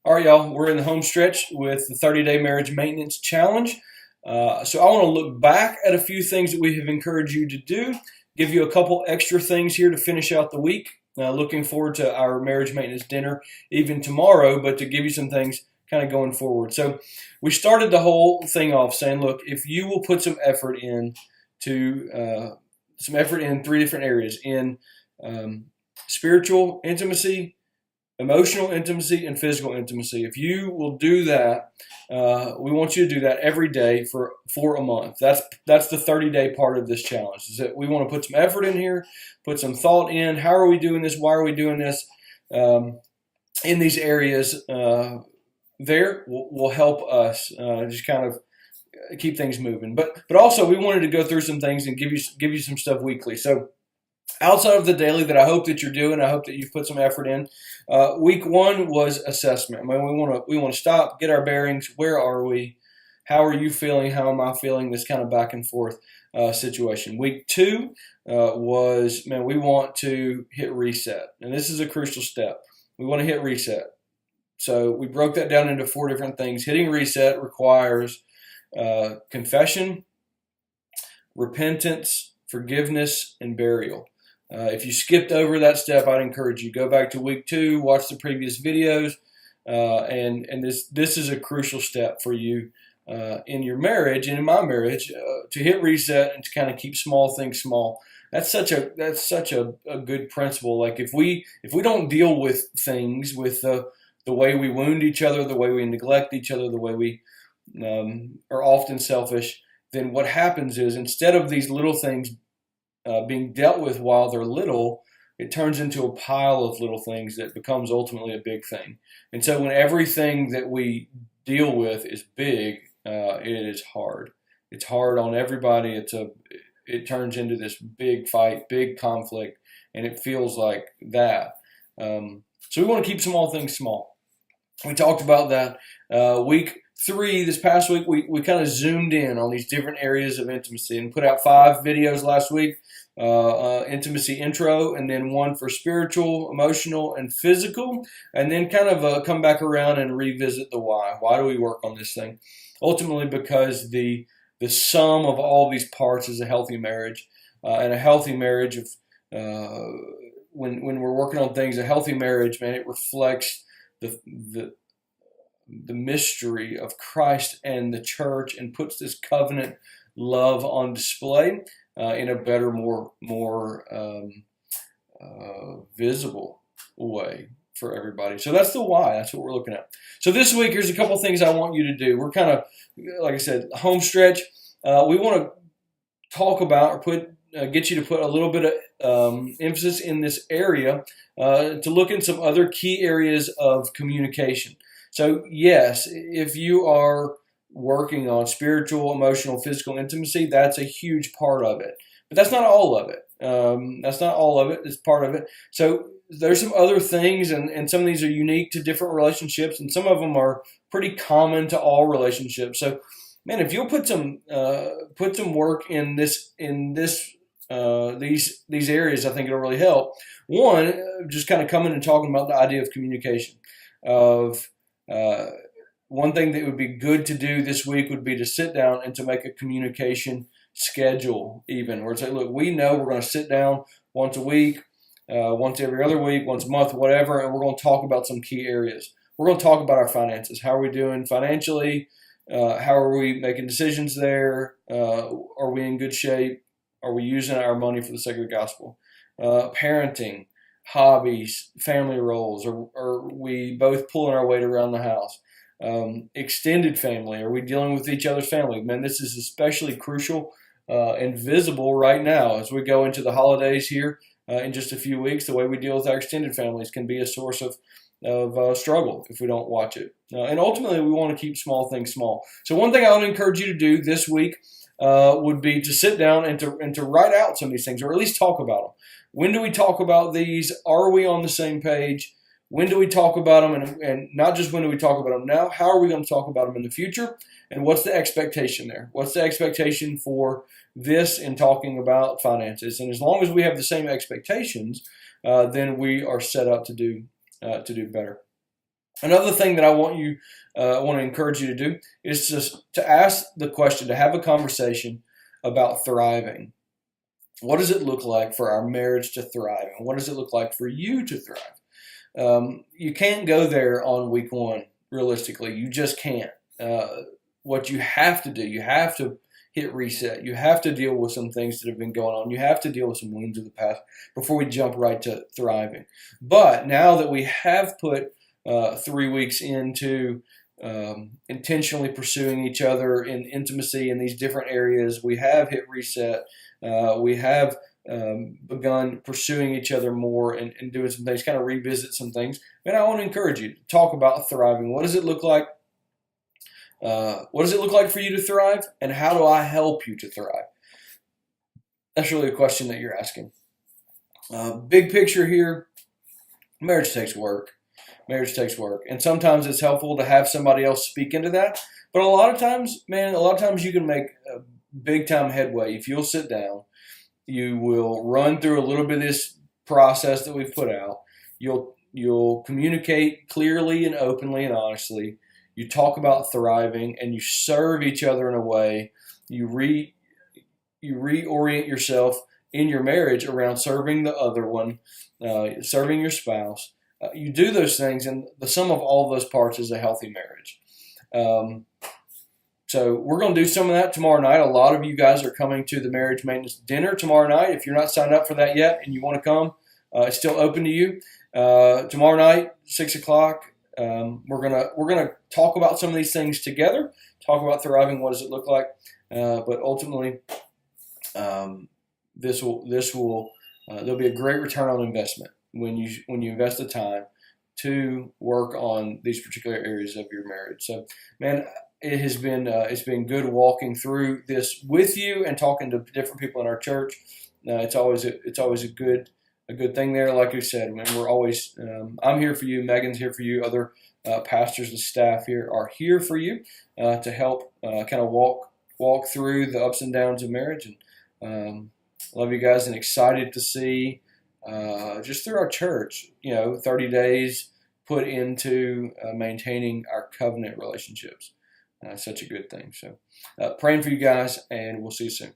All right, y'all, we're in the home stretch with the 30-day marriage maintenance challenge. So I want to look back at a few things that we have encouraged you to do, give you a couple extra things here to finish out the week. Looking forward to our marriage maintenance dinner even tomorrow, but to give you some things kind of going forward. So we started the whole thing off saying, look, if you will put some effort in three different areas, in spiritual intimacy, emotional intimacy, and physical intimacy. If you will do that, we want you to do that every day for a month. That's the 30-day part of this challenge. Is that we want to put some effort in here, put some thought in. How are we doing this? Why are we doing this? In these areas, there will help us just kind of keep things moving. But also we wanted to go through some things and give you some stuff weekly. So outside of the daily that I hope that you're doing, I hope that you've put some effort in. Week one was assessment. I mean, we want to stop, get our bearings. Where are we? How are you feeling? How am I feeling? This kind of back and forth situation. Week two was, we want to hit reset, and this is a crucial step. We want to hit reset. So we broke that down into 4 different things. Hitting reset requires confession, repentance, forgiveness, and burial. If you skipped over that step, I'd encourage you go back to week 2, watch the previous videos, and this is a crucial step for you in your marriage and in my marriage to hit reset and to kind of keep small things small. That's such a good principle. Like if we don't deal with things with the way we wound each other, the way we neglect each other, the way we are often selfish, then what happens is instead of these little things being dealt with while they're little, it turns into a pile of little things that becomes ultimately a big thing. And so when everything that we deal with is big, it is hard. It's hard on everybody. It turns into this big fight, big conflict, and it feels like that. So we want to keep small things small. We talked about that week 3, this past week. We kind of zoomed in on these different areas of intimacy and put out 5 videos last week. Intimacy intro, and then 1 for spiritual, emotional, and physical, and then kind of come back around and revisit the why. Why do we work on this thing? Ultimately, because the sum of all these parts is a healthy marriage, and a healthy marriage of when we're working on things, a healthy marriage, man, it reflects the mystery of Christ and the church, and puts this covenant love on display in a better, more visible way for everybody. So that's the why. That's what we're looking at. So this week, here's a couple things I want you to do. We're kind of, like I said, home stretch. We want to talk about or get you to put a little bit of emphasis in this area to look in some other key areas of communication. So yes, if you are working on spiritual, emotional, physical intimacy, that's a huge part of it. But that's not all of it. That's not all of it. It's part of it. So there's some other things, and some of these are unique to different relationships, and some of them are pretty common to all relationships. So, man, if you'll put some work in these areas, I think it'll really help. One, just kind of coming and talking about the idea of communication. One thing that would be good to do this week would be to sit down and to make a communication schedule, even where it's like, look, we know we're going to sit down once a week, once every other week, once a month, whatever, and we're going to talk about some key areas. We're going to talk about our finances. How are we doing financially? How are we making decisions there? Are we in good shape? Are we using our money for the sake of the gospel? Parenting, hobbies, family roles. Are we both pulling our weight around the house? Extended family. Are we dealing with each other's family? Man, this is especially crucial and visible right now as we go into the holidays here in just a few weeks. The way we deal with our extended families can be a source of struggle if we don't watch it. And ultimately, we want to keep small things small. So one thing I would encourage you to do this week would be to sit down and to write out some of these things, or at least talk about them. When do we talk about these? Are we on the same page? When do we talk about them? And not just when do we talk about them now, how are we going to talk about them in the future? And what's the expectation there? What's the expectation for this in talking about finances? And as long as we have the same expectations, then we are set up to do better. Another thing that I want to encourage you to do is just to ask the question, to have a conversation about thriving. What does it look like for our marriage to thrive? And what does it look like for you to thrive? You can't go there on week one, realistically. You just can't. What you have to do, you have to hit reset. You have to deal with some things that have been going on. You have to deal with some wounds of the past before we jump right to thriving. But now that we have put 3 weeks into intentionally pursuing each other in intimacy in these different areas, we have hit reset. We have begun pursuing each other more and doing some things, kind of revisit some things. And I want to encourage you to talk about thriving. What does it look like? What does it look like for you to thrive? And how do I help you to thrive? That's really a question that you're asking. Big picture here, marriage takes work. Marriage takes work. And sometimes it's helpful to have somebody else speak into that. But a lot of times, you can make big time headway if you'll sit down. You will run through a little bit of this process that we've put out. You'll communicate clearly and openly and honestly. You talk about thriving, and you serve each other in a way. You reorient yourself in your marriage around serving the other one, serving your spouse. You do those things, and the sum of all of those parts is a healthy marriage. So we're going to do some of that tomorrow night. A lot of you guys are coming to the marriage maintenance dinner tomorrow night. If you're not signed up for that yet and you want to come, it's still open to you. Tomorrow night, 6 o'clock, we're gonna talk about some of these things together. Talk about thriving. What does it look like? But ultimately, this will there'll be a great return on investment when you invest the time to work on these particular areas of your marriage. So, man, it's been good walking through this with you and talking to different people in our church. It's always a good thing there. Like you said, man, we're always I'm here for you. Megan's here for you. Other pastors and staff here are here for you to help kind of walk through the ups and downs of marriage. And love you guys, and excited to see just through our church, 30 days put into maintaining our covenant relationships. Such a good thing. So praying for you guys, and we'll see you soon.